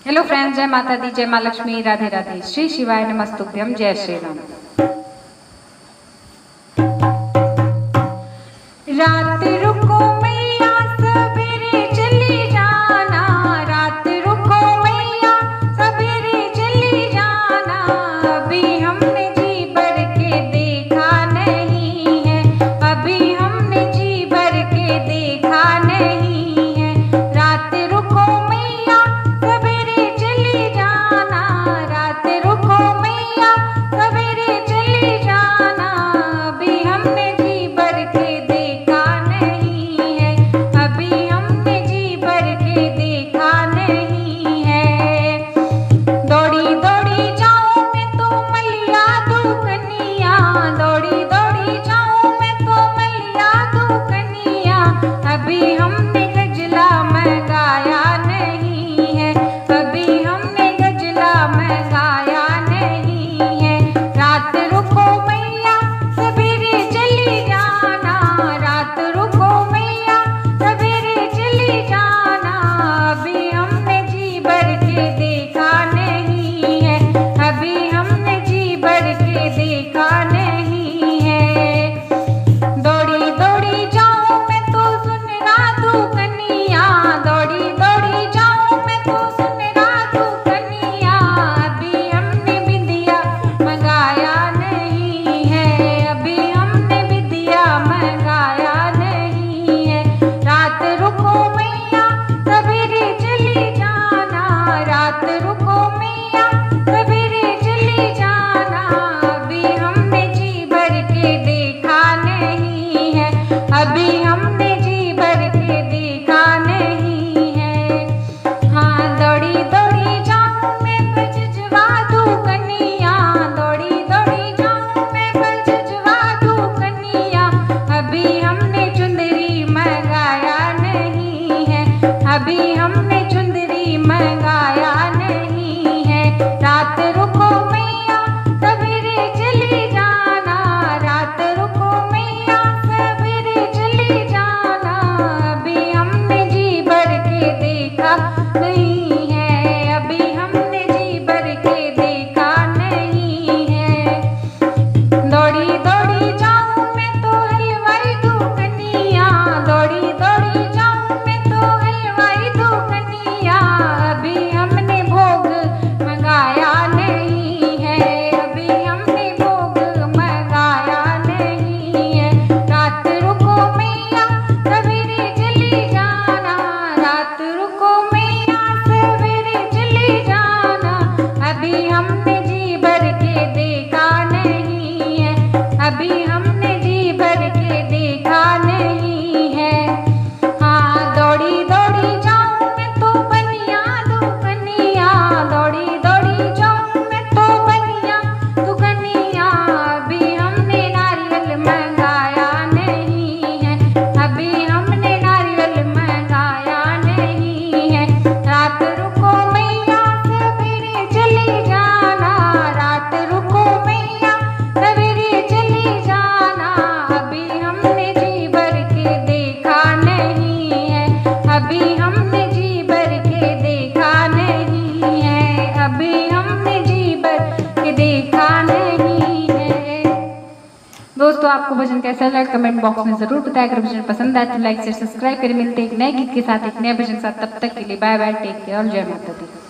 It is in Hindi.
हेलो फ्रेंड्स, जय माता दी, जय माँ लक्ष्मी, राधे राधे, श्री शिवाय नमस्तुभ्यम, जय श्री राम। रात रुको मैया सवेरे चली जाना, रात रुको मैया सवेरे चली जाना, अभी हमने जी भर के देखा नहीं है, अभी हमने जी भर के देखा नहीं है। रात रुको मैया सवेरे चली जाना, रात रुको मैया सवेरे चली जाना, अभी हमने जी भर के देखा नहीं है, अभी हमने जी भर के देखा नहीं है। दौड़ी दौड़ी जाऊं मैं तो मलिया दूं कनिया, दौड़ी दौड़ी जाऊं मैं तो मलिया दूं कनिया, अभी हमने गजला मंगाया नहीं है, अभी हमने गजला मंगाया नहीं है। रात रुको मैया सवेरे चली जाना, रात रुको मैया सवेरे चली जाना, अभी हमने जी भर के देखा नहीं है, अभी हमने जी भर के देखा नहीं है। दौड़ी दौड़ी जाऊं मैं तो सुनरा दूं कनिया, दौड़ी दौड़ी जाऊं मैं तो सुनरा दूं कनिया, अभी हमने बिंदिया मंगाया नहीं है, अभी हमने बिंदिया मंगाया नहीं है। रात रुको मैया सवेरे चली जाना, रात रुको मैया सवेरे चली जाना, अभी हमने जी भर के देखा नहीं है, अभी हमने जी भर के देखा नहीं है। हाँ, दौड़ी दौड़ी जाऊं मैं बजवा दूं कनिया, दौड़ी दौड़ी जाऊं मैं बजवा दूं कनिया, अभी हमने चुंदरी मंगाया नहीं है, अभी हमने चुंदरी मंगाया नहीं है। रात रुको मैया सवेरे चली जाना, रात रुको मैया सवेरे चली जाना, अभी हमने जी भर के देखा नहीं है, अभी हमने जी भर के देखा नहीं है। दौड़ी दौड़ी जाऊं मैं तो हलवाई दूं कनिया, दौड़ी दौड़ी जाऊं मैं तो हलवाई दूं कनिया, अभी हमने भोग मंगाया नहीं है, अभी हमने भोग मंगाया नहीं है। रात रुको मैया सवेरे चली जाना, रात रुको मैया सवेरे चली जाना, अभी हमने जी भर के देखा नहीं है, अभी हमने जी भर के देखा नहीं है। हाँ, दौड़ी दौड़ी जाऊं मैं तो बनिया दूं कनिया, दौड़ी दौड़ी जाऊं मैं तो बनिया दूं कनिया, अभी हमने नारियल मंगाया नहीं है, अभी हमने नारियल मंगाया नहीं है। रात रुको मैया सवेरे चली जाना, रात रुको मैया सवेरे चली जाना, अभी हमने जी भर के देखा नहीं है, अभी हमने जी भर के देखा नहीं है, अभी हमने जी भर के देखा नहीं है। दोस्तों, आपको भजन कैसा लगा कमेंट बॉक्स में जरूर बताया। अगर भजन पसंद आए तो लाइक शेयर सब्सक्राइब करें। मिलते हैं एक नए गीत के साथ, एक नए भजन के साथ, तब तक के लिए बाय बाय, टेक केयर और जय माता दी।